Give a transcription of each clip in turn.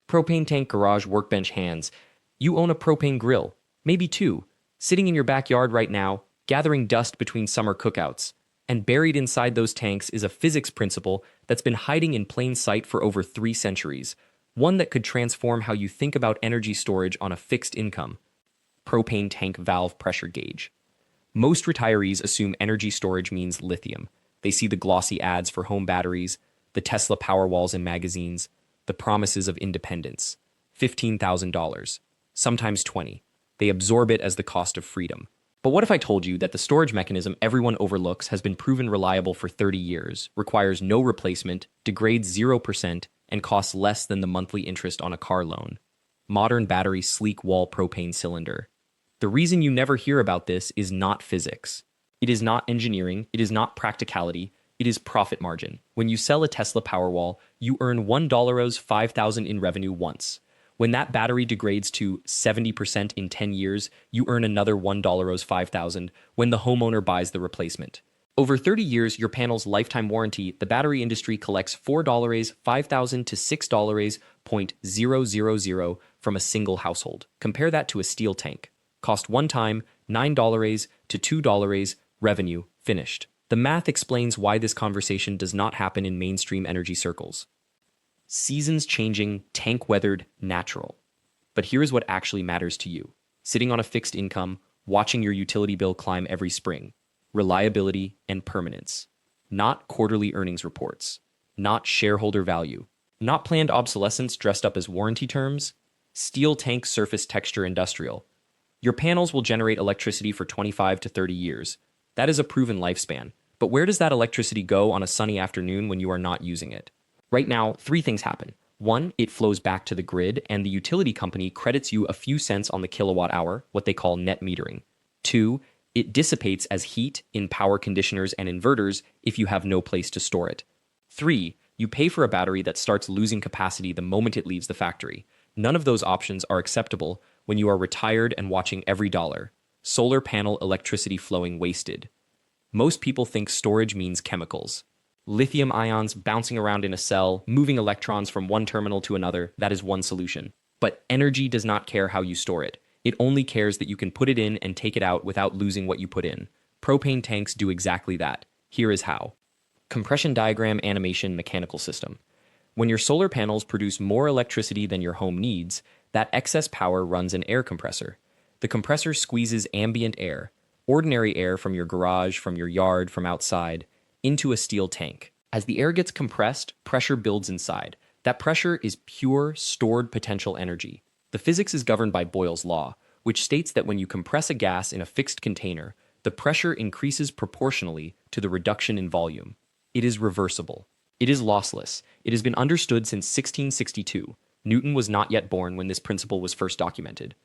Propane tank garage workbench hands. You own a propane grill, maybe two, sitting in your backyard right now, gathering dust between summer cookouts. And buried inside those tanks is a physics principle that's been hiding in plain sight for over 3 centuries, one that could transform how you think about energy storage on a fixed income. Propane tank valve pressure gauge. Most retirees assume energy storage means lithium. They see the glossy ads for home batteries, the Tesla PowerWalls in magazines, the promises of independence. $15,000, sometimes 20. They absorb it as the cost of freedom. But what if I told you that the storage mechanism everyone overlooks has been proven reliable for 30 years, requires no replacement, degrades 0%, and costs less than the monthly interest on a car loan? Modern battery sleek wall propane cylinder. The reason you never hear about this is not physics. It is not engineering, it is not practicality, it is profit margin. When you sell a Tesla PowerWall, you earn $1's 5,000 in revenue once. When that battery degrades to 70% in 10 years, you earn another $1's 5,000 when the homeowner buys the replacement. Over 30 years, your panel's lifetime warranty, the battery industry collects $4's 5,000 to $6.000 from a single household. Compare that to a steel tank. Cost one time, $9 to $2, revenue, finished. The math explains why this conversation does not happen in mainstream energy circles. Seasons changing, tank weathered, natural. But here's what actually matters to you. Sitting on a fixed income, watching your utility bill climb every spring. Reliability and permanence. Not quarterly earnings reports. Not shareholder value. Not planned obsolescence dressed up as warranty terms. Steel tank surface texture industrial. Your panels will generate electricity for 25 to 30 years. That is a proven lifespan. But where does that electricity go on a sunny afternoon when you are not using it? Right now, 3 things happen. 1, it flows back to the grid, and the utility company credits you a few cents on the kilowatt hour, what they call net metering. 2, it dissipates as heat in power conditioners and inverters if you have no place to store it. 3, you pay for a battery that starts losing capacity the moment it leaves the factory. None of those options are acceptable when you are retired and watching every dollar. Solar panel electricity flowing wasted. Most people think storage means chemicals. Lithium ions bouncing around in a cell, moving electrons from one terminal to another, that is one solution. But energy does not care how you store it. It only cares that you can put it in and take it out without losing what you put in. Propane tanks do exactly that. Here is how. Compression diagram animation mechanical system. When your solar panels produce more electricity than your home needs, that excess power runs an air compressor. The compressor squeezes ambient air, ordinary air from your garage, from your yard, from outside, into a steel tank. As the air gets compressed, pressure builds inside. That pressure is pure, stored potential energy. The physics is governed by Boyle's law, which states that when you compress a gas in a fixed container, the pressure increases proportionally to the reduction in volume. It is reversible. It is lossless. It has been understood since 1662. Newton was not yet born when this principle was first documented.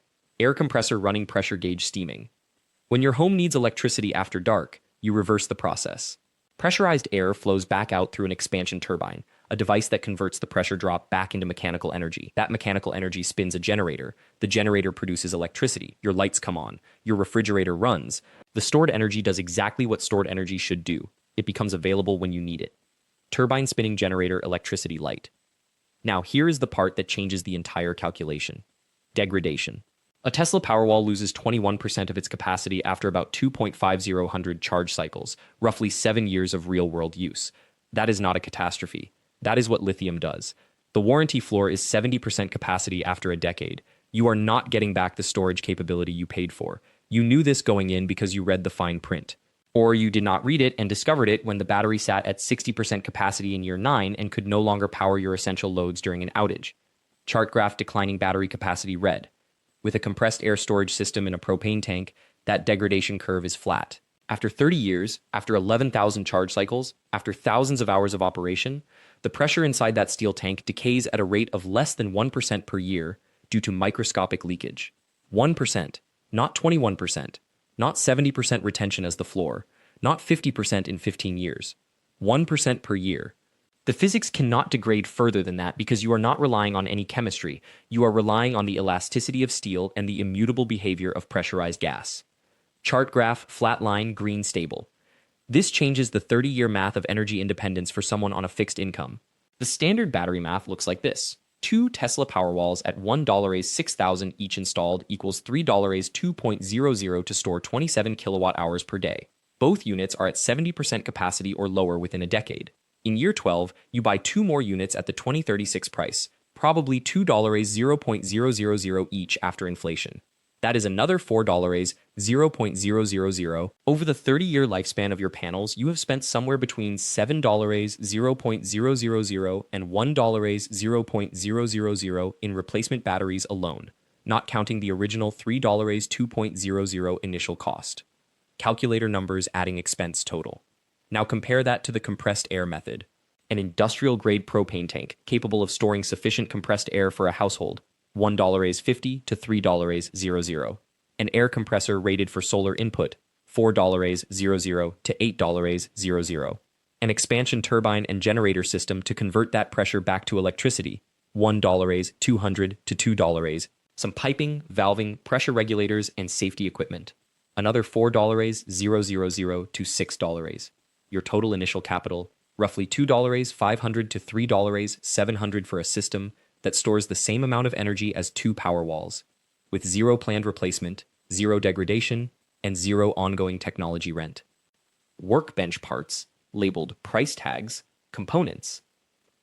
Air compressor running pressure gauge steaming. When your home needs electricity after dark, you reverse the process. Pressurized air flows back out through an expansion turbine, a device that converts the pressure drop back into mechanical energy. That mechanical energy spins a generator. The generator produces electricity. Your lights come on. Your refrigerator runs. The stored energy does exactly what stored energy should do. It becomes available when you need it. Turbine spinning generator electricity light. Now here is the part that changes the entire calculation. Degradation. A Tesla PowerWall loses 21% of its capacity after about 2.50 charge cycles, roughly 7 years of real-world use. That is not a catastrophe. That is what lithium does. The warranty floor is 70% capacity after a decade. You are not getting back the storage capability you paid for. You knew this going in because you read the fine print. Or you did not read it and discovered it when the battery sat at 60% capacity in year 9 and could no longer power your essential loads during an outage. Chart graph declining battery capacity red. With a compressed air storage system in a propane tank, that degradation curve is flat. After 30 years, after 11,000 charge cycles, after thousands of hours of operation, the pressure inside that steel tank decays at a rate of less than 1% per year due to microscopic leakage. 1%, not 21%, not 70% retention as the floor, not 50% in 15 years. 1% per year. The physics cannot degrade further than that because you are not relying on any chemistry. You are relying on the elasticity of steel and the immutable behavior of pressurized gas. Chart graph, flat line, green stable. This changes the 30-year math of energy independence for someone on a fixed income. The standard battery math looks like this. Two Tesla PowerWalls at $1 6,000 each installed equals $3 2.00 to store 27 kilowatt hours per day. Both units are at 70% capacity or lower within a decade. In year 12, you buy two more units at the 2036 price, probably $2 0.000 each after inflation. That is another $4 0.000. Over the 30-year lifespan of your panels, you have spent somewhere between $7 0.000 and $1 0.000 in replacement batteries alone, not counting the original $3 2.00 initial cost. Calculator numbers adding expense total. Now compare that to the compressed air method. An industrial-grade propane tank capable of storing sufficient compressed air for a household, $1.50 to $3.00. An air compressor rated for solar input, $4.00 to $8.00. An expansion turbine and generator system to convert that pressure back to electricity, $1.200 to $2. Some piping, valving, pressure regulators, and safety equipment. Another $4.000 to $6. Your total initial capital, roughly $2.500 to $3.700 for a system that stores the same amount of energy as two Powerwalls, with zero planned replacement, zero degradation, and zero ongoing technology rent. Workbench parts, labeled price tags, components.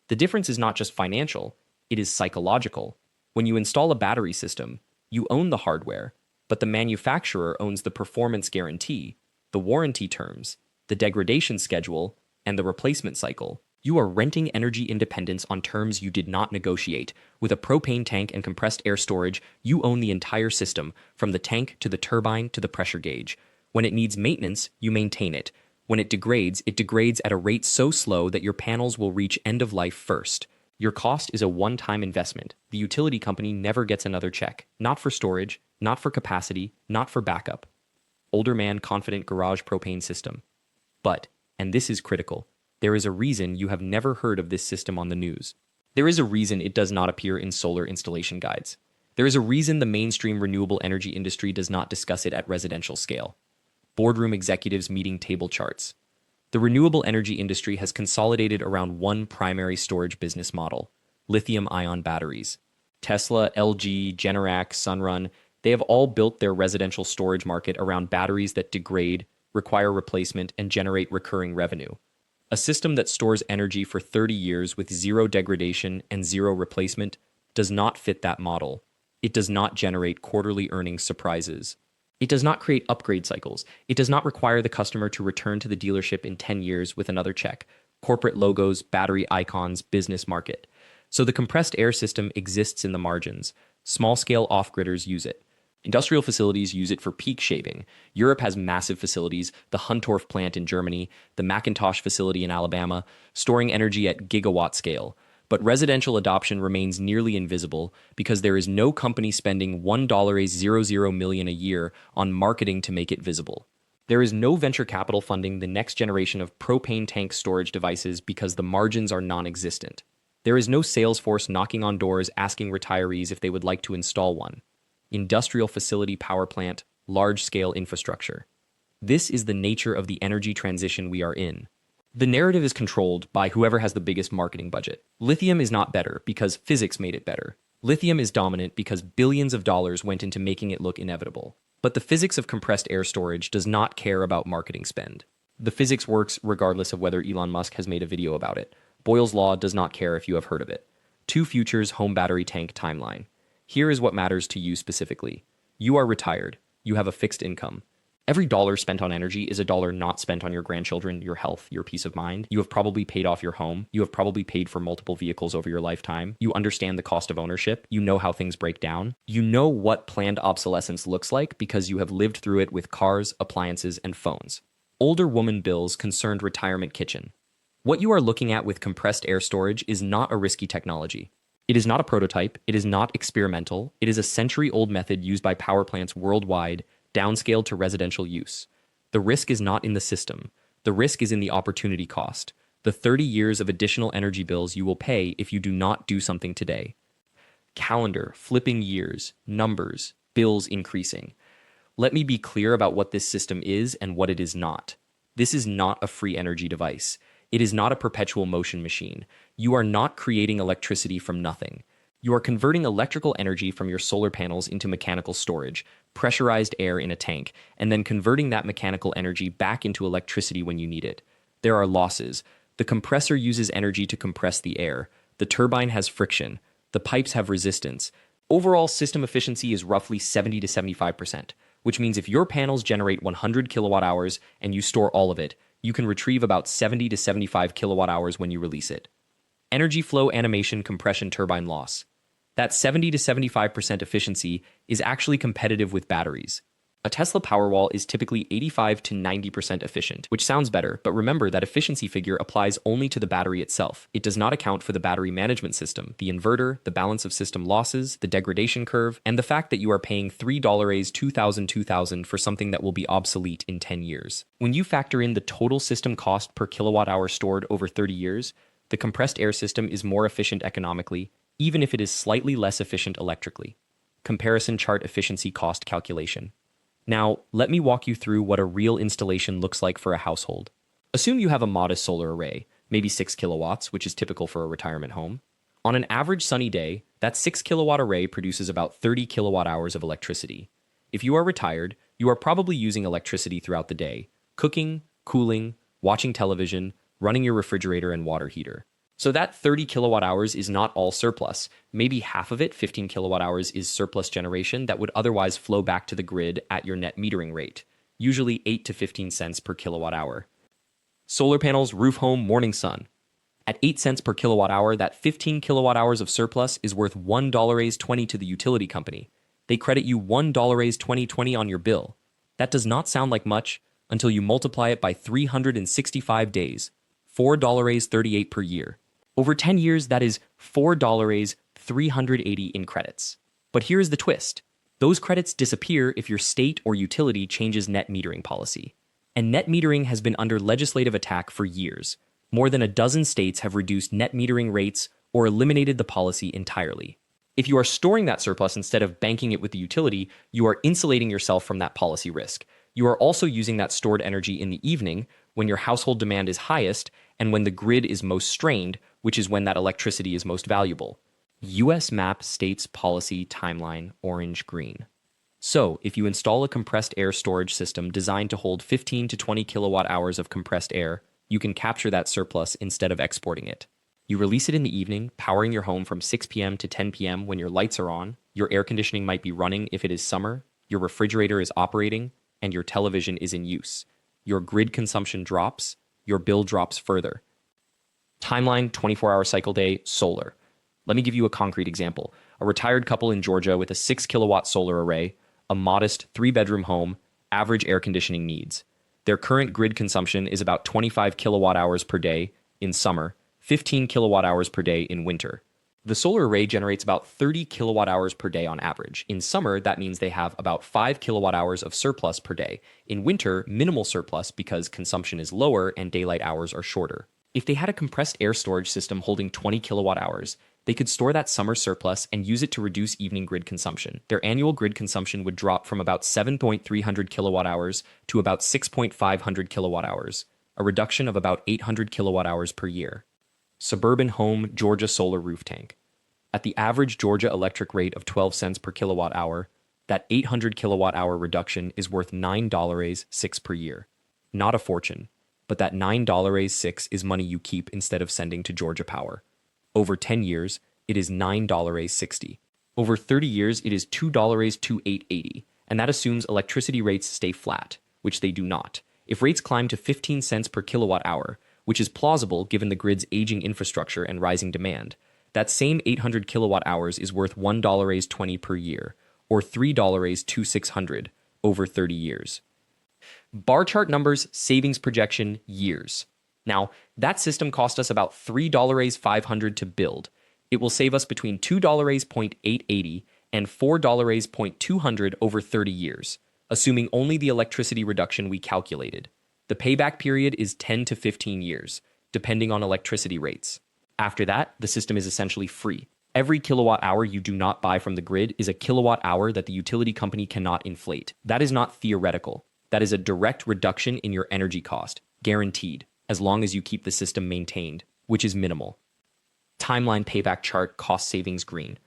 The difference is not just financial, it is psychological. When you install a battery system, you own the hardware, but the manufacturer owns the performance guarantee, the warranty terms, the degradation schedule, and the replacement cycle. You are renting energy independence on terms you did not negotiate. With a propane tank and compressed air storage, you own the entire system, from the tank to the turbine to the pressure gauge. When it needs maintenance, you maintain it. When it degrades at a rate so slow that your panels will reach end of life first. Your cost is a one-time investment. The utility company never gets another check. Not for storage, not for capacity, not for backup. Older man confident garage propane system. But, and this is critical, there is a reason you have never heard of this system on the news. There is a reason it does not appear in solar installation guides. There is a reason the mainstream renewable energy industry does not discuss it at residential scale. Boardroom executives meeting table charts. The renewable energy industry has consolidated around one primary storage business model: lithium-ion batteries. Tesla, LG, Generac, Sunrun, they have all built their residential storage market around batteries that degrade, require replacement, and generate recurring revenue. A system that stores energy for 30 years with zero degradation and zero replacement does not fit that model. It does not generate quarterly earnings surprises. It does not create upgrade cycles. It does not require the customer to return to the dealership in 10 years with another check. Corporate logos, battery icons, business market. So the compressed air system exists in the margins. Small-scale off-gridders use it. Industrial facilities use it for peak shaving. Europe has massive facilities, the Huntorf plant in Germany, the Macintosh facility in Alabama, storing energy at gigawatt scale. But residential adoption remains nearly invisible because there is no company spending $1.00 million a year on marketing to make it visible. There is no venture capital funding the next generation of propane tank storage devices because the margins are non-existent. There is no sales force knocking on doors asking retirees if they would like to install one. Industrial facility power plant, large-scale infrastructure. This is the nature of the energy transition we are in. The narrative is controlled by whoever has the biggest marketing budget. Lithium is not better because physics made it better. Lithium is dominant because billions of dollars went into making it look inevitable. But the physics of compressed air storage does not care about marketing spend. The physics works regardless of whether Elon Musk has made a video about it. Boyle's Law does not care if you have heard of it. Two Futures Home Battery Tank Timeline. Here is what matters to you specifically. You are retired. You have a fixed income. Every dollar spent on energy is a dollar not spent on your grandchildren, your health, your peace of mind. You have probably paid off your home. You have probably paid for multiple vehicles over your lifetime. You understand the cost of ownership. You know how things break down. You know what planned obsolescence looks like because you have lived through it with cars, appliances, and phones. Older woman bills concerned retirement kitchen. What you are looking at with compressed air storage is not a risky technology. It is not a prototype, it is not experimental, it is a century-old method used by power plants worldwide, downscaled to residential use. The risk is not in the system. The risk is in the opportunity cost, the 30 years of additional energy bills you will pay if you do not do something today. Calendar, flipping years, numbers, bills increasing. Let me be clear about what this system is and what it is not. This is not a free energy device. It is not a perpetual motion machine. You are not creating electricity from nothing. You are converting electrical energy from your solar panels into mechanical storage, pressurized air in a tank, and then converting that mechanical energy back into electricity when you need it. There are losses. The compressor uses energy to compress the air. The turbine has friction. The pipes have resistance. Overall system efficiency is roughly 70 to 75%, which means if your panels generate 100 kilowatt hours and you store all of it, you can retrieve about 70 to 75 kilowatt hours when you release it. Energy flow animation compression turbine loss. That 70 to 75% efficiency is actually competitive with batteries. A Tesla PowerWall is typically 85 to 90% efficient, which sounds better, but remember that efficiency figure applies only to the battery itself. It does not account for the battery management system, the inverter, the balance of system losses, the degradation curve, and the fact that you are paying $3 2000 for something that will be obsolete in 10 years. When you factor in the total system cost per kilowatt hour stored over 30 years, the compressed air system is more efficient economically, even if it is slightly less efficient electrically. Comparison chart efficiency cost calculation. Now, let me walk you through what a real installation looks like for a household. Assume you have a modest solar array, maybe 6 kilowatts, which is typical for a retirement home. On an average sunny day, that 6 kilowatt array produces about 30 kilowatt hours of electricity. If you are retired, you are probably using electricity throughout the day, cooking, cooling, watching television, running your refrigerator and water heater. So that 30 kilowatt hours is not all surplus. Maybe half of it, 15 kilowatt hours, is surplus generation that would otherwise flow back to the grid at your net metering rate, usually 8 to 15 cents per kilowatt hour. Solar panels, roof home, morning sun. At 8 cents per kilowatt hour, that 15 kilowatt hours of surplus is worth $1.20 to the utility company. They credit you $1.20 on your bill. That does not sound like much until you multiply it by 365 days, $4.38 per year. Over 10 years, that is $4.380 in credits. But here's the twist. Those credits disappear if your state or utility changes net metering policy. And net metering has been under legislative attack for years. More than a dozen states have reduced net metering rates or eliminated the policy entirely. If you are storing that surplus instead of banking it with the utility, you are insulating yourself from that policy risk. You are also using that stored energy in the evening when your household demand is highest and when the grid is most strained, which is when that electricity is most valuable. US map states policy timeline orange-green. So, if you install a compressed air storage system designed to hold 15 to 20 kilowatt hours of compressed air, you can capture that surplus instead of exporting it. You release it in the evening, powering your home from 6 p.m. to 10 p.m. when your lights are on, your air conditioning might be running if it is summer, your refrigerator is operating, and your television is in use. Your grid consumption drops, your bill drops further. Timeline, 24-hour cycle day, solar. Let me give you a concrete example. A retired couple in Georgia with a 6 kilowatt solar array, a modest 3-bedroom home, average air conditioning needs. Their current grid consumption is about 25 kilowatt hours per day in summer, 15 kilowatt hours per day in winter. The solar array generates about 30 kilowatt hours per day on average. In summer, that means they have about 5 kilowatt hours of surplus per day. In winter, minimal surplus because consumption is lower and daylight hours are shorter. If they had a compressed air storage system holding 20 kilowatt hours, they could store that summer surplus and use it to reduce evening grid consumption. Their annual grid consumption would drop from about 7,300 kilowatt hours to about 6,500 kilowatt hours, a reduction of about 800 kilowatt hours per year. Suburban home Georgia solar roof tank. At the average Georgia electric rate of 12 cents per kilowatt hour, that 800 kilowatt hour reduction is worth $9.06 per year. Not a fortune, but that $9.06 is money you keep instead of sending to Georgia Power. Over 10 years, it is $9.60. Over 30 years, it is $2.2880, and that assumes electricity rates stay flat, which they do not. If rates climb to 15 cents per kilowatt hour, which is plausible given the grid's aging infrastructure and rising demand, that same 800 kilowatt hours is worth $1.20 per year, or $3.2600 over 30 years. Bar chart numbers, savings projection, years. Now, that system cost us about $3.500 to build. It will save us between $2.880 and $4.200 over 30 years, assuming only the electricity reduction we calculated. The payback period is 10 to 15 years, depending on electricity rates. After that, the system is essentially free. Every kilowatt hour you do not buy from the grid is a kilowatt hour that the utility company cannot inflate. That is not theoretical. That is a direct reduction in your energy cost, guaranteed, as long as you keep the system maintained, which is minimal. Timeline payback chart, cost savings green.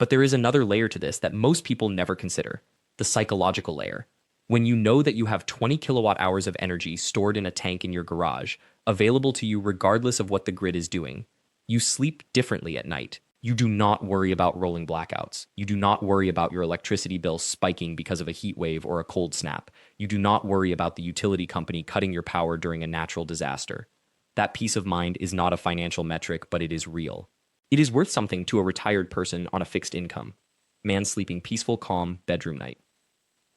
But there is another layer to this that most people never consider, the psychological layer. When you know that you have 20 kilowatt hours of energy stored in a tank in your garage, available to you regardless of what the grid is doing, you sleep differently at night. You do not worry about rolling blackouts. You do not worry about your electricity bill spiking because of a heat wave or a cold snap. You do not worry about the utility company cutting your power during a natural disaster. That peace of mind is not a financial metric, but it is real. It is worth something to a retired person on a fixed income. Man sleeping peaceful, calm, bedroom night.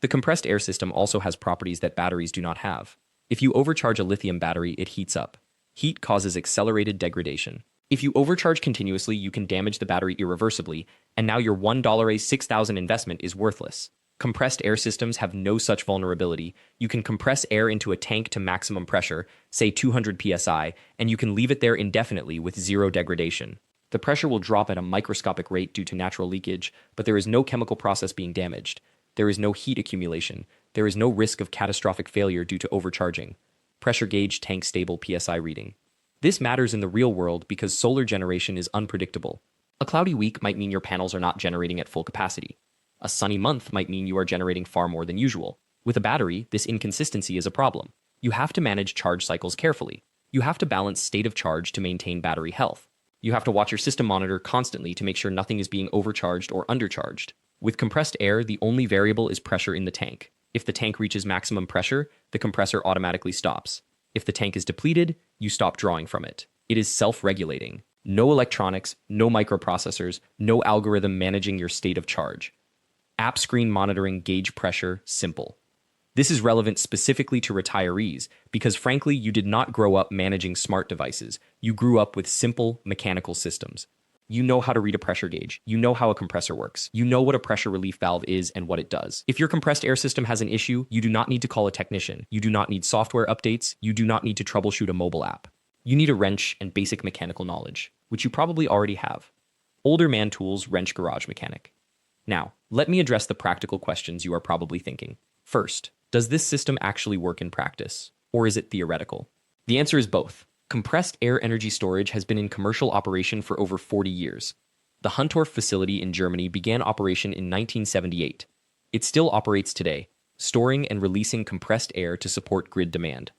The compressed air system also has properties that batteries do not have. If you overcharge a lithium battery, it heats up. Heat causes accelerated degradation. If you overcharge continuously, you can damage the battery irreversibly, and now your $1 $6,000 investment is worthless. Compressed air systems have no such vulnerability. You can compress air into a tank to maximum pressure, say 200 psi, and you can leave it there indefinitely with zero degradation. The pressure will drop at a microscopic rate due to natural leakage, but there is no chemical process being damaged. There is no heat accumulation. There is no risk of catastrophic failure due to overcharging. Pressure gauge tank stable PSI reading. This matters in the real world because solar generation is unpredictable. A cloudy week might mean your panels are not generating at full capacity. A sunny month might mean you are generating far more than usual. With a battery, this inconsistency is a problem. You have to manage charge cycles carefully. You have to balance state of charge to maintain battery health. You have to watch your system monitor constantly to make sure nothing is being overcharged or undercharged. With compressed air, the only variable is pressure in the tank. If the tank reaches maximum pressure, the compressor automatically stops. If the tank is depleted, you stop drawing from it. It is self-regulating. No electronics, no microprocessors, no algorithm managing your state of charge. App screen monitoring gauge pressure, simple. This is relevant specifically to retirees because frankly, you did not grow up managing smart devices. You grew up with simple mechanical systems. You know how to read a pressure gauge. You know how a compressor works. You know what a pressure relief valve is and what it does. If your compressed air system has an issue, you do not need to call a technician. You do not need software updates. You do not need to troubleshoot a mobile app. You need a wrench and basic mechanical knowledge, which you probably already have. Older man tools, wrench garage mechanic. Now, let me address the practical questions you are probably thinking. First, does this system actually work in practice, or is it theoretical? The answer is both. Compressed air energy storage has been in commercial operation for over 40 years. The Huntorf facility in Germany began operation in 1978. It still operates today, storing and releasing compressed air to support grid demand.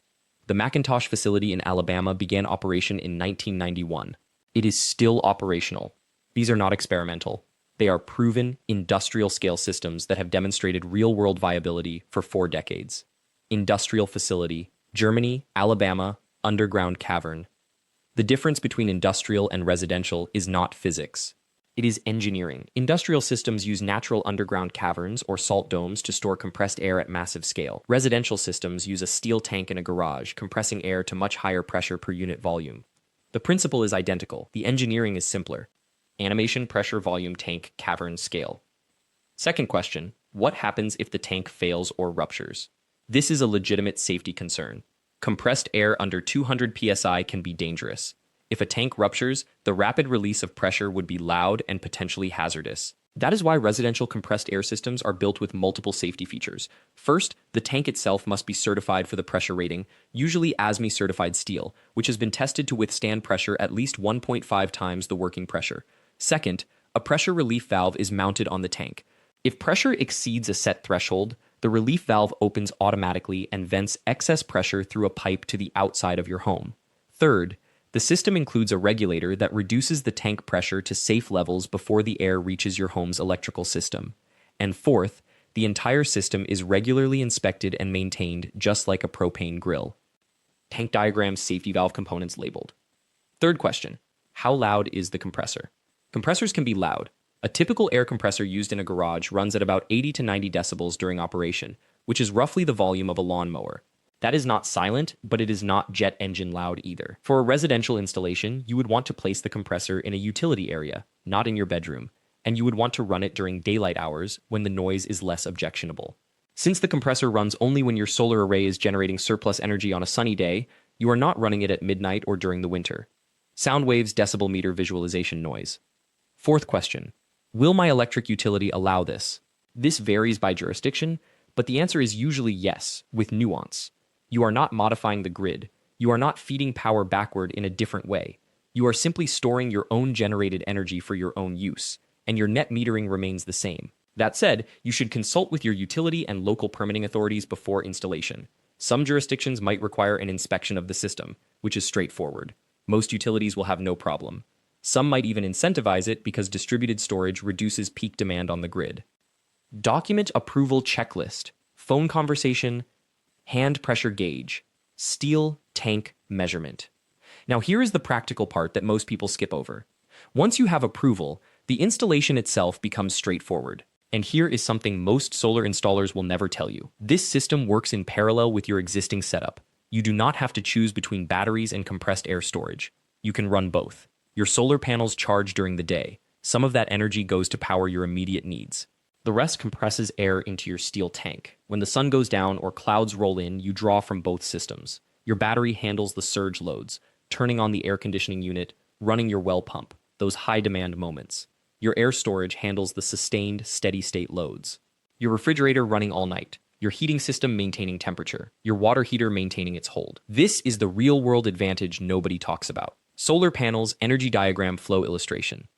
The McIntosh facility in Alabama began operation in 1991. It is still operational. These are not experimental. They are proven, industrial-scale systems that have demonstrated real-world viability for 4 decades. Industrial facility, Germany, Alabama, underground cavern. The difference between industrial and residential is not physics. It is engineering. Industrial systems use natural underground caverns or salt domes to store compressed air at massive scale. Residential systems use a steel tank in a garage, compressing air to much higher pressure per unit volume. The principle is identical. The engineering is simpler. Animation, pressure, volume, tank, cavern, scale. Second question, what happens if the tank fails or ruptures? This is a legitimate safety concern. Compressed air under 200 psi can be dangerous. If a tank ruptures, the rapid release of pressure would be loud and potentially hazardous. That is why residential compressed air systems are built with multiple safety features. First, the tank itself must be certified for the pressure rating, usually ASME certified steel, which has been tested to withstand pressure at least 1.5 times the working pressure. Second, a pressure relief valve is mounted on the tank. If pressure exceeds a set threshold, the relief valve opens automatically and vents excess pressure through a pipe to the outside of your home. Third, the system includes a regulator that reduces the tank pressure to safe levels before the air reaches your home's electrical system. And fourth, the entire system is regularly inspected and maintained just like a propane grill. Tank diagram, safety valve components labeled. Third question, how loud is the compressor? Compressors can be loud. A typical air compressor used in a garage runs at about 80 to 90 decibels during operation, which is roughly the volume of a lawnmower. That is not silent, but it is not jet engine loud either. For a residential installation, you would want to place the compressor in a utility area, not in your bedroom, and you would want to run it during daylight hours when the noise is less objectionable. Since the compressor runs only when your solar array is generating surplus energy on a sunny day, you are not running it at midnight or during the winter. Sound waves, decibel meter visualization noise. Fourth question. Will my electric utility allow this? This varies by jurisdiction, but the answer is usually yes, with nuance. You are not modifying the grid. You are not feeding power backward in a different way. You are simply storing your own generated energy for your own use. and your net metering remains the same. That said, you should consult with your utility and local permitting authorities before installation. Some jurisdictions might require an inspection of the system, which is straightforward. Most utilities will have no problem. Some might even incentivize it because distributed storage reduces peak demand on the grid. Document approval checklist, phone conversation, hand pressure gauge, steel tank measurement. Now here is the practical part that most people skip over. Once you have approval, the installation itself becomes straightforward. And here is something most solar installers will never tell you. This system works in parallel with your existing setup. You do not have to choose between batteries and compressed air storage. You can run both. Your solar panels charge during the day. Some of that energy goes to power your immediate needs. The rest compresses air into your steel tank. When the sun goes down or clouds roll in, you draw from both systems. Your battery handles the surge loads, turning on the air conditioning unit, running your well pump, those high-demand moments. Your air storage handles the sustained, steady-state loads. Your refrigerator running all night. Your heating system maintaining temperature. Your water heater maintaining its hold. This is the real-world advantage nobody talks about. Solar panels, energy diagram flow illustration.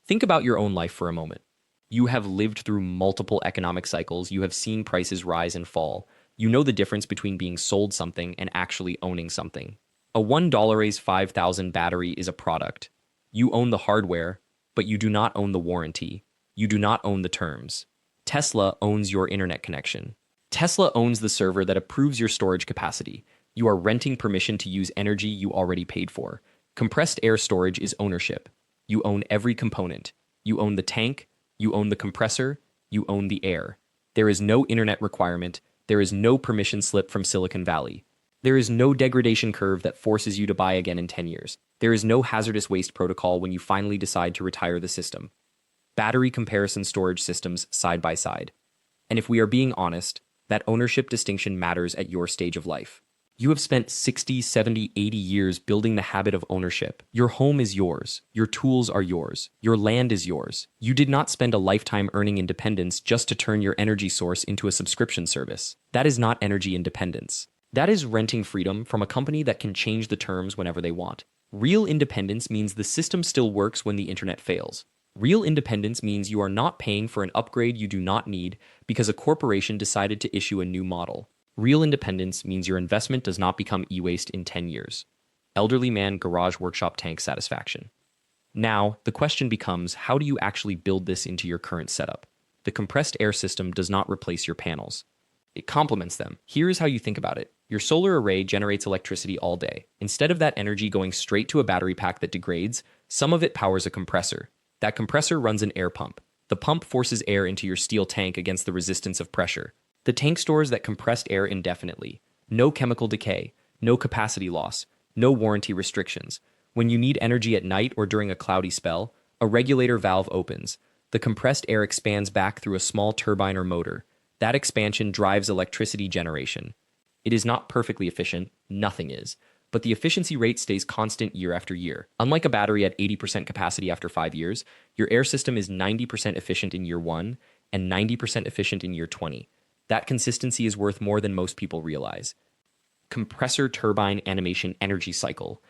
Think about your own life for a moment. You have lived through multiple economic cycles. You have seen prices rise and fall. You know the difference between being sold something and actually owning something. A $1 5,000 battery is a product. You own the hardware, but you do not own the warranty. You do not own the terms. Tesla owns your internet connection. Tesla owns the server that approves your storage capacity. You are renting permission to use energy you already paid for. Compressed air storage is ownership. You own every component. You own the tank. You own the compressor. You own the air. There is no internet requirement. There is no permission slip from Silicon Valley. There is no degradation curve that forces you to buy again in 10 years. There is no hazardous waste protocol when you finally decide to retire the system. Battery comparison storage systems side by side. And if we are being honest, that ownership distinction matters at your stage of life. You have spent 60, 70, 80 years building the habit of ownership. Your home is yours. Your tools are yours. Your land is yours. You did not spend a lifetime earning independence just to turn your energy source into a subscription service. That is not energy independence. That is renting freedom from a company that can change the terms whenever they want. Real independence means the system still works when the internet fails. Real independence means you are not paying for an upgrade you do not need because a corporation decided to issue a new model. Real independence means your investment does not become e-waste in 10 years. Elderly man garage workshop tank satisfaction. Now, the question becomes, how do you actually build this into your current setup? The compressed air system does not replace your panels. It complements them. Here is how you think about it. Your solar array generates electricity all day. Instead of that energy going straight to a battery pack that degrades, some of it powers a compressor. That compressor runs an air pump. The pump forces air into your steel tank against the resistance of pressure. The tank stores that compressed air indefinitely. No chemical decay, no capacity loss, no warranty restrictions. When you need energy at night or during a cloudy spell, a regulator valve opens. The compressed air expands back through a small turbine or motor. That expansion drives electricity generation. It is not perfectly efficient, nothing is, but the efficiency rate stays constant year after year. Unlike a battery at 80% capacity after 5 years, your air system is 90% efficient in year 1 and 90% efficient in year 20. That consistency is worth more than most people realize. Compressor turbine animation energy cycle.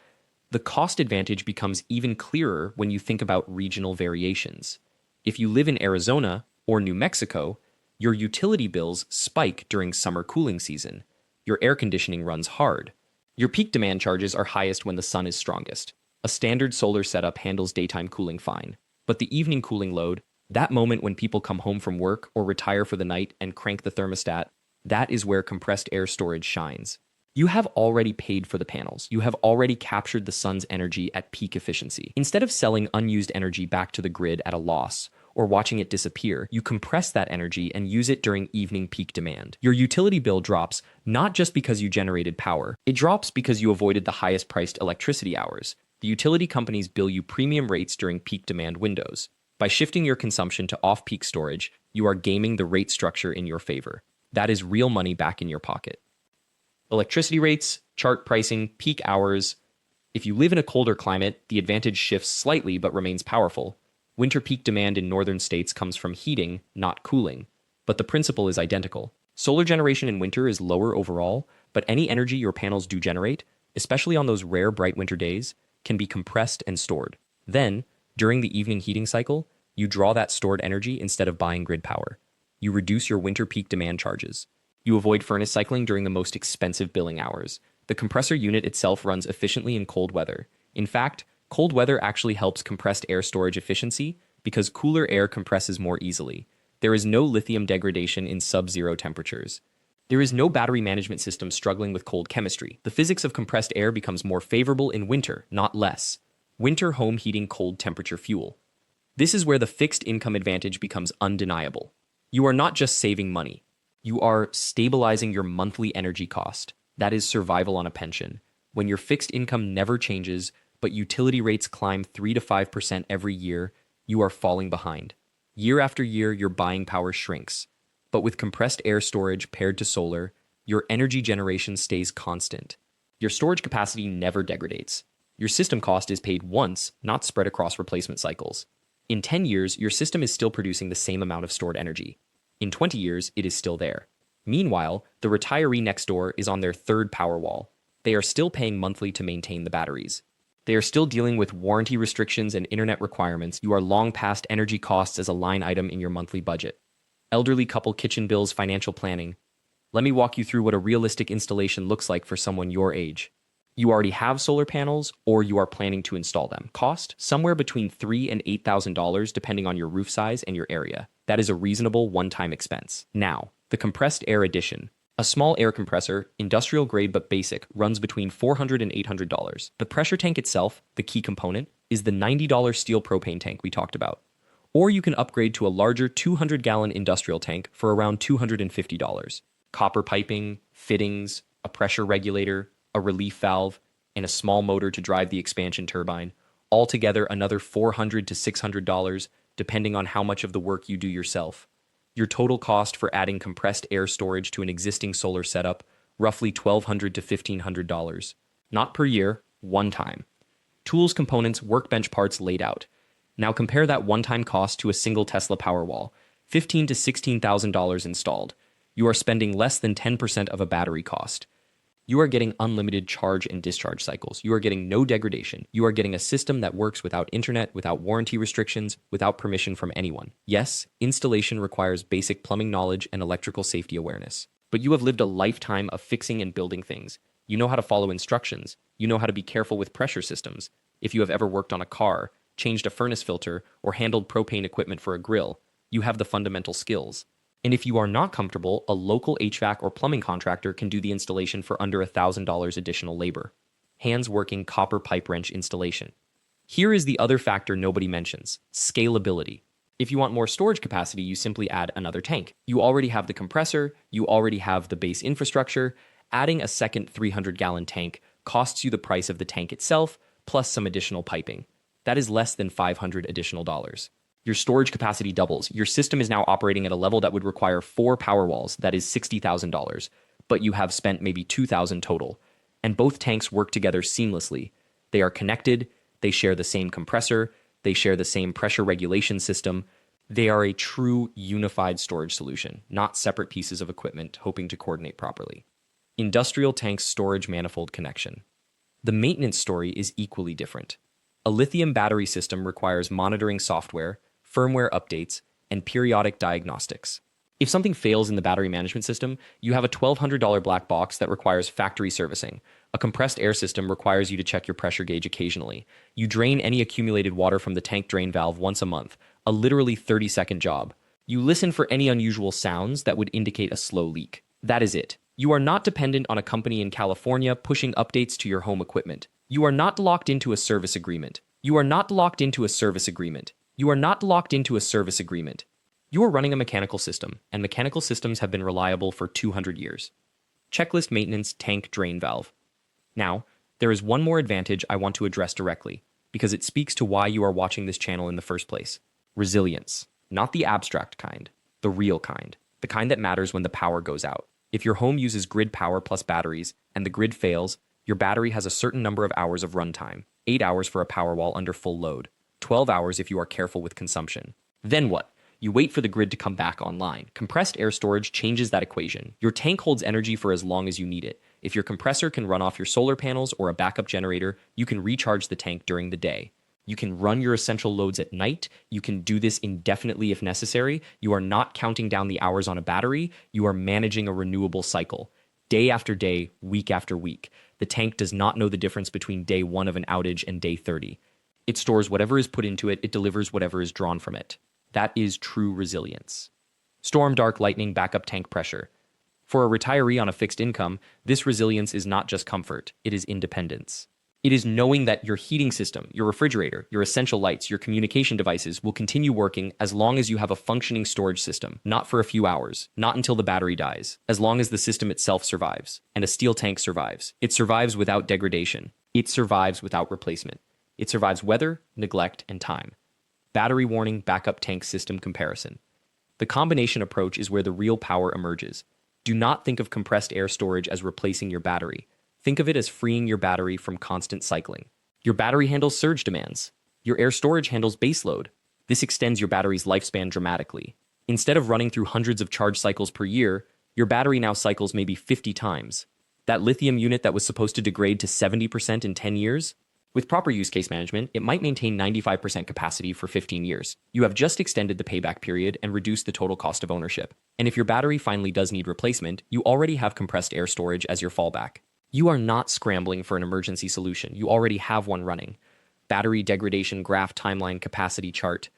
The cost advantage becomes even clearer when you think about regional variations. If you live in Arizona or New Mexico, your utility bills spike during summer cooling season. Your air conditioning runs hard. Your peak demand charges are highest when the sun is strongest. A standard solar setup handles daytime cooling fine. But the evening cooling load, that moment when people come home from work or retire for the night and crank the thermostat, that is where compressed air storage shines. You have already paid for the panels. You have already captured the sun's energy at peak efficiency. Instead of selling unused energy back to the grid at a loss or watching it disappear, you compress that energy and use it during evening peak demand. Your utility bill drops not just because you generated power. It drops because you avoided the highest priced electricity hours. The utility companies bill you premium rates during peak demand windows. By shifting your consumption to off-peak storage, you are gaming the rate structure in your favor. That is real money back in your pocket. Electricity rates, chart pricing, peak hours. If you live in a colder climate, the advantage shifts slightly but remains powerful. Winter peak demand in northern states comes from heating, not cooling. But the principle is identical. Solar generation in winter is lower overall, but any energy your panels do generate, especially on those rare bright winter days, can be compressed and stored. Then, during the evening heating cycle, You draw that stored energy instead of buying grid power. You reduce your winter peak demand charges. You avoid furnace cycling during the most expensive billing hours. The compressor unit itself runs efficiently in cold weather. In fact, cold weather actually helps compressed air storage efficiency because cooler air compresses more easily. There is no lithium degradation in sub-zero temperatures. There is no battery management system struggling with cold chemistry. The physics of compressed air becomes more favorable in winter, not less. Winter home heating cold temperature fuel. This is where the fixed income advantage becomes undeniable. You are not just saving money. You are stabilizing your monthly energy cost. That is survival on a pension. When your fixed income never changes, but utility rates climb 3 to 5% every year, you are falling behind. Year after year, your buying power shrinks. But with compressed air storage paired to solar, your energy generation stays constant. Your storage capacity never degrades. Your system cost is paid once, not spread across replacement cycles. In 10 years, your system is still producing the same amount of stored energy. In 20 years, it is still there. Meanwhile, the retiree next door is on their third PowerWall. They are still paying monthly to maintain the batteries. They are still dealing with warranty restrictions and internet requirements. You are long past energy costs as a line item in your monthly budget. Elderly couple kitchen bills financial planning. Let me walk you through what a realistic installation looks like for someone your age. You already have solar panels, or you are planning to install them. Cost somewhere between $3,000 and $8,000 depending on your roof size and your area. That is a reasonable one-time expense. Now, the compressed air edition. A small air compressor, industrial grade but basic, runs between $400 and $800. The pressure tank itself, the key component, is the $90 steel propane tank we talked about. Or you can upgrade to a larger 200-gallon industrial tank for around $250. Copper piping, fittings, a pressure regulator, a relief valve, and a small motor to drive the expansion turbine. Altogether, another $400 to $600, depending on how much of the work you do yourself. Your total cost for adding compressed air storage to an existing solar setup, roughly $1,200 to $1,500. Not per year, one time. Tools, components, workbench parts laid out. Now compare that one-time cost to a single Tesla PowerWall, $15,000 to $16,000 installed. You are spending less than 10% of a battery cost. You are getting unlimited charge and discharge cycles. You are getting no degradation. You are getting a system that works without internet, without warranty restrictions, without permission from anyone. Yes, installation requires basic plumbing knowledge and electrical safety awareness. But you have lived a lifetime of fixing and building things. You know how to follow instructions. You know how to be careful with pressure systems. If you have ever worked on a car, changed a furnace filter, or handled propane equipment for a grill, you have the fundamental skills. And if you are not comfortable, a local HVAC or plumbing contractor can do the installation for under $1,000 additional labor. Hands-working copper pipe wrench installation. Here is the other factor nobody mentions: scalability. If you want more storage capacity, you simply add another tank. You already have the compressor, you already have the base infrastructure. Adding a second 300-gallon tank costs you the price of the tank itself, plus some additional piping. That is less than $500 additional dollars. Your storage capacity doubles. Your system is now operating at a level that would require 4 PowerWalls, that is $60,000, but you have spent maybe $2,000 total. And both tanks work together seamlessly. They are connected, they share the same compressor, they share the same pressure regulation system. They are a true unified storage solution, not separate pieces of equipment hoping to coordinate properly. Industrial tank storage manifold connection. The maintenance story is equally different. A lithium battery system requires monitoring software, firmware updates, and periodic diagnostics. If something fails in the battery management system, you have a $1,200 black box that requires factory servicing. A compressed air system requires you to check your pressure gauge occasionally. You drain any accumulated water from the tank drain valve once a month, a literally 30-second job. You listen for any unusual sounds that would indicate a slow leak. That is it. You are not dependent on a company in California pushing updates to your home equipment. You are not locked into a service agreement. You are not locked into a service agreement. You are not locked into a service agreement. You are running a mechanical system, and mechanical systems have been reliable for 200 years. Checklist maintenance tank drain valve. Now, there is one more advantage I want to address directly, because it speaks to why you are watching this channel in the first place. Resilience. Not the abstract kind, the real kind. The kind that matters when the power goes out. If your home uses grid power plus batteries, and the grid fails, your battery has a certain number of hours of runtime. 8 hours for a PowerWall under full load. 12 hours if you are careful with consumption. Then what? You wait for the grid to come back online. Compressed air storage changes that equation. Your tank holds energy for as long as you need it. If your compressor can run off your solar panels or a backup generator, you can recharge the tank during the day. You can run your essential loads at night. You can do this indefinitely if necessary. You are not counting down the hours on a battery. You are managing a renewable cycle. Day after day, week after week. The tank does not know the difference between day 1 of an outage and day 30. It stores whatever is put into it. It delivers whatever is drawn from it. That is true resilience. Storm, dark, lightning, backup tank pressure. For a retiree on a fixed income, this resilience is not just comfort, it is independence. It is knowing that your heating system, your refrigerator, your essential lights, your communication devices will continue working as long as you have a functioning storage system, not for a few hours, not until the battery dies, as long as the system itself survives. And a steel tank survives. It survives without degradation. It survives without replacement. It survives weather, neglect, and time. Battery warning, backup tank system comparison. The combination approach is where the real power emerges. Do not think of compressed air storage as replacing your battery. Think of it as freeing your battery from constant cycling. Your battery handles surge demands. Your air storage handles baseload. This extends your battery's lifespan dramatically. Instead of running through hundreds of charge cycles per year, your battery now cycles maybe 50 times. That lithium unit that was supposed to degrade to 70% in 10 years? With proper use case management, it might maintain 95% capacity for 15 years. You have just extended the payback period and reduced the total cost of ownership. And if your battery finally does need replacement, you already have compressed air storage as your fallback. You are not scrambling for an emergency solution. You already have one running. Battery degradation graph timeline capacity chart.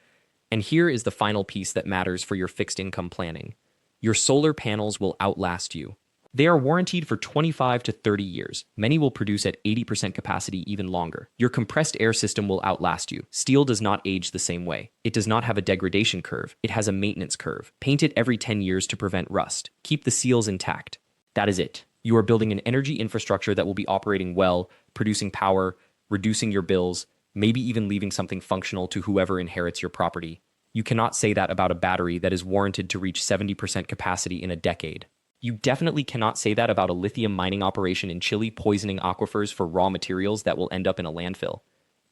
And here is the final piece that matters for your fixed income planning. Your solar panels will outlast you. They are warranted for 25 to 30 years. Many will produce at 80% capacity even longer. Your compressed air system will outlast you. Steel does not age the same way. It does not have a degradation curve. It has a maintenance curve. Paint it every 10 years to prevent rust. Keep the seals intact. That is it. You are building an energy infrastructure that will be operating well, producing power, reducing your bills, maybe even leaving something functional to whoever inherits your property. You cannot say that about a battery that is warranted to reach 70% capacity in a decade. You definitely cannot say that about a lithium mining operation in Chile poisoning aquifers for raw materials that will end up in a landfill.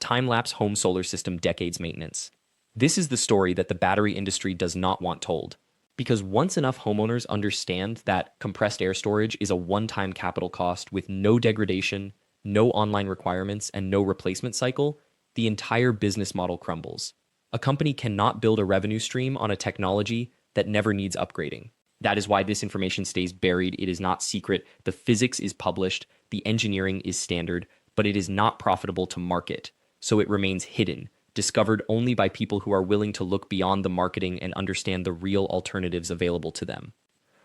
Time-lapse home solar system decades maintenance. This is the story that the battery industry does not want told. Because once enough homeowners understand that compressed air storage is a one-time capital cost with no degradation, no online requirements, and no replacement cycle, the entire business model crumbles. A company cannot build a revenue stream on a technology that never needs upgrading. That is why this information stays buried. It is not secret. The physics is published. The engineering is standard, but it is not profitable to market. So it remains hidden, discovered only by people who are willing to look beyond the marketing and understand the real alternatives available to them.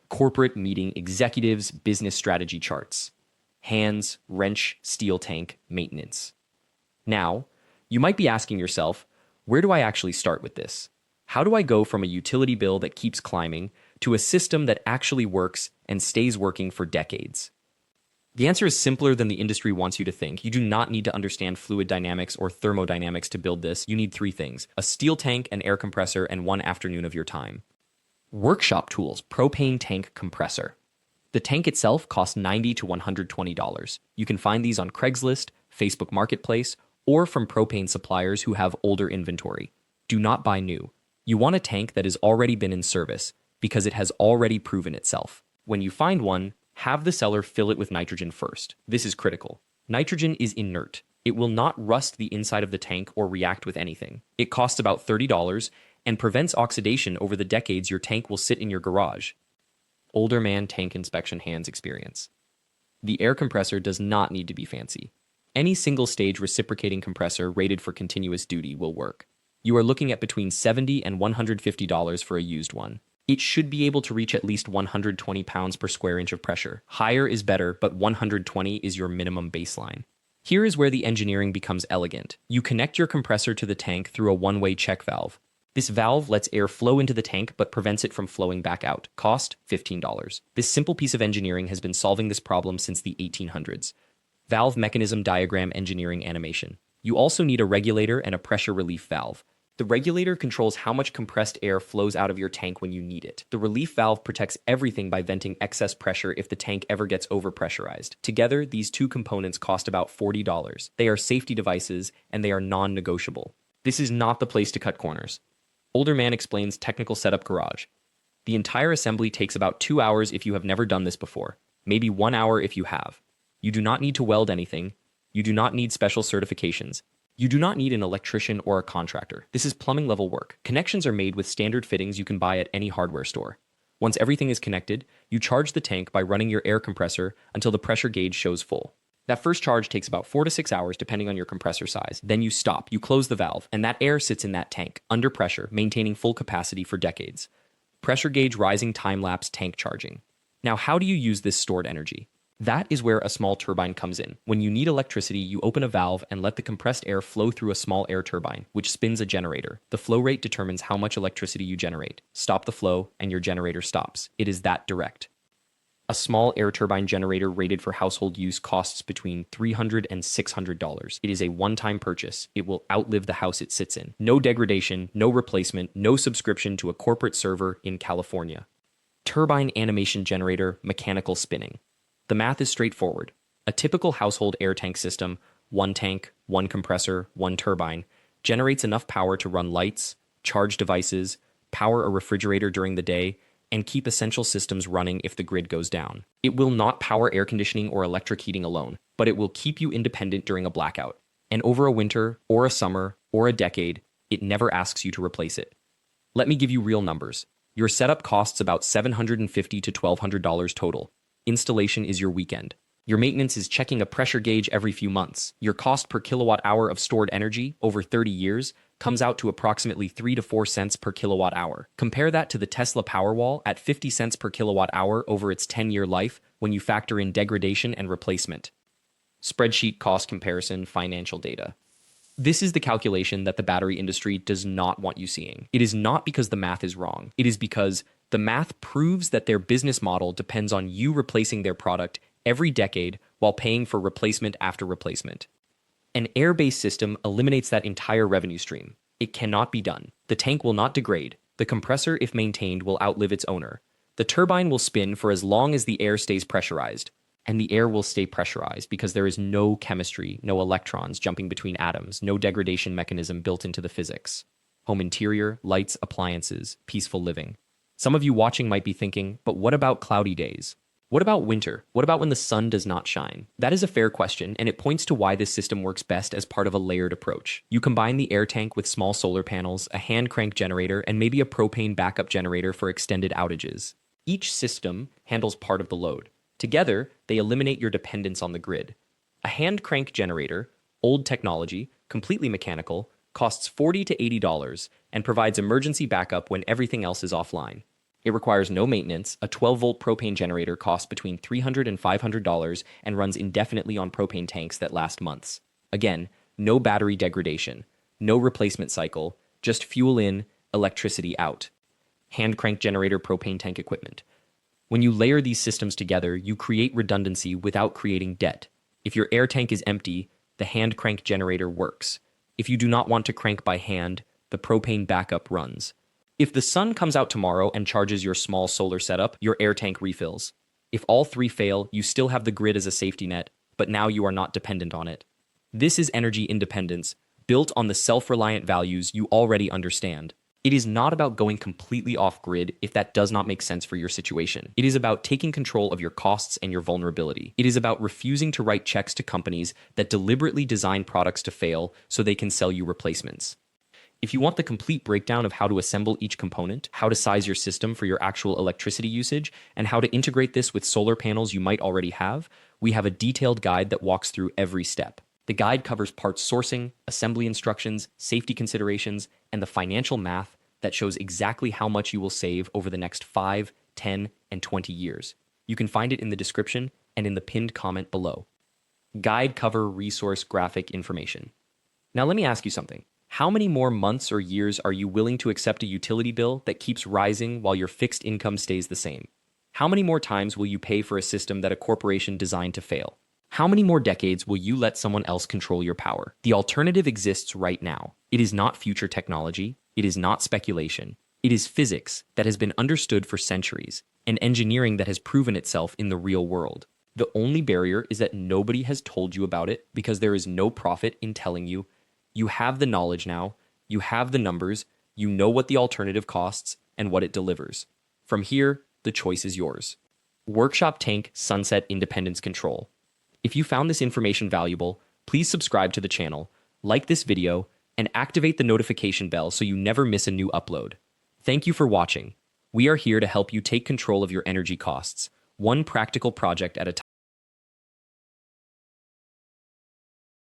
Corporate meeting executives, business strategy charts. Hands, wrench, steel tank, maintenance. Now, you might be asking yourself, where do I actually start with this? How do I go from a utility bill that keeps climbing to a system that actually works and stays working for decades? The answer is simpler than the industry wants you to think. You do not need to understand fluid dynamics or thermodynamics to build this. You need 3 things: a steel tank, an air compressor, and 1 afternoon of your time. Workshop tools, propane tank compressor. The tank itself costs $90 to $120. You can find these on Craigslist, Facebook Marketplace, or from propane suppliers who have older inventory. Do not buy new. You want a tank that has already been in service because it has already proven itself. When you find one, have the seller fill it with nitrogen first. This is critical. Nitrogen is inert. It will not rust the inside of the tank or react with anything. It costs about $30 and prevents oxidation over the decades your tank will sit in your garage. Older man tank inspection hands experience. The air compressor does not need to be fancy. Any single-stage reciprocating compressor rated for continuous duty will work. You are looking at between $70 and $150 for a used one. It should be able to reach at least 120 pounds per square inch of pressure. Higher is better, but 120 is your minimum baseline. Here is where the engineering becomes elegant. You connect your compressor to the tank through a one-way check valve. This valve lets air flow into the tank but prevents it from flowing back out. Cost, $15. This simple piece of engineering has been solving this problem since the 1800s. Valve mechanism diagram engineering animation. You also need a regulator and a pressure relief valve. The regulator controls how much compressed air flows out of your tank when you need it. The relief valve protects everything by venting excess pressure if the tank ever gets overpressurized. Together, these 2 components cost about $40. They are safety devices, and they are non-negotiable. This is not the place to cut corners. Older man explains technical setup garage. The entire assembly takes about 2 hours if you have never done this before, maybe 1 hour if you have. You do not need to weld anything. You do not need special certifications. You do not need an electrician or a contractor. This is plumbing level work. Connections are made with standard fittings you can buy at any hardware store. Once everything is connected, you charge the tank by running your air compressor until the pressure gauge shows full. That first charge takes about 4 to 6 hours depending on your compressor size. Then you stop, you close the valve, and that air sits in that tank, under pressure, maintaining full capacity for decades. Pressure gauge rising time-lapse tank charging. Now, how do you use this stored energy? That is where a small turbine comes in. When you need electricity, you open a valve and let the compressed air flow through a small air turbine, which spins a generator. The flow rate determines how much electricity you generate. Stop the flow, and your generator stops. It is that direct. A small air turbine generator rated for household use costs between $300 and $600. It is a one-time purchase. It will outlive the house it sits in. No degradation, no replacement, no subscription to a corporate server in California. Turbine animation generator, mechanical spinning. The math is straightforward. A typical household air tank system, one tank, one compressor, one turbine, generates enough power to run lights, charge devices, power a refrigerator during the day, and keep essential systems running if the grid goes down. It will not power air conditioning or electric heating alone, but it will keep you independent during a blackout. And over a winter, or a summer, or a decade, it never asks you to replace it. Let me give you real numbers. Your setup costs about $750 to $1,200 total. Installation is your weekend. Your maintenance is checking a pressure gauge every few months. Your cost per kilowatt hour of stored energy over 30 years comes out to approximately 3 to 4 cents per kilowatt hour. Compare that to the Tesla PowerWall at 50 cents per kilowatt hour over its 10-year life when you factor in degradation and replacement. Spreadsheet cost comparison, financial data. This is the calculation that the battery industry does not want you seeing. It is not because the math is wrong. It is because the math proves that their business model depends on you replacing their product every decade while paying for replacement after replacement. An air-based system eliminates that entire revenue stream. It cannot be done. The tank will not degrade. The compressor, if maintained, will outlive its owner. The turbine will spin for as long as the air stays pressurized. And the air will stay pressurized because there is no chemistry, no electrons jumping between atoms, no degradation mechanism built into the physics. Home interior, lights, appliances, peaceful living. Some of you watching might be thinking, but what about cloudy days? What about winter? What about when the sun does not shine? That is a fair question, and it points to why this system works best as part of a layered approach. You combine the air tank with small solar panels, a hand crank generator, and maybe a propane backup generator for extended outages. Each system handles part of the load. Together, they eliminate your dependence on the grid. A hand crank generator, old technology, completely mechanical, costs $40 to $80 and provides emergency backup when everything else is offline. It requires no maintenance. A 12-volt propane generator costs between $300 and $500 and runs indefinitely on propane tanks that last months. Again, no battery degradation, no replacement cycle, just fuel in, electricity out. Hand crank generator propane tank equipment. When you layer these systems together, you create redundancy without creating debt. If your air tank is empty, the hand crank generator works. If you do not want to crank by hand, the propane backup runs. If the sun comes out tomorrow and charges your small solar setup, your air tank refills. If all three fail, you still have the grid as a safety net, but now you are not dependent on it. This is energy independence, built on the self-reliant values you already understand. It is not about going completely off-grid if that does not make sense for your situation. It is about taking control of your costs and your vulnerability. It is about refusing to write checks to companies that deliberately design products to fail so they can sell you replacements. If you want the complete breakdown of how to assemble each component, how to size your system for your actual electricity usage, and how to integrate this with solar panels you might already have, we have a detailed guide that walks through every step. The guide covers parts sourcing, assembly instructions, safety considerations, and the financial math that shows exactly how much you will save over the next 5, 10, and 20 years. You can find it in the description and in the pinned comment below. Guide cover resource graphic information. Now let me ask you something. How many more months or years are you willing to accept a utility bill that keeps rising while your fixed income stays the same? How many more times will you pay for a system that a corporation designed to fail? How many more decades will you let someone else control your power? The alternative exists right now. It is not future technology. It is not speculation. It is physics that has been understood for centuries and engineering that has proven itself in the real world. The only barrier is that nobody has told you about it because there is no profit in telling you. You have the knowledge now, you have the numbers, you know what the alternative costs and what it delivers. From here, the choice is yours. Workshop Tank Sunset Independence Control. If you found this information valuable, please subscribe to the channel, like this video, and activate the notification bell so you never miss a new upload. Thank you for watching. We are here to help you take control of your energy costs, one practical project at a time.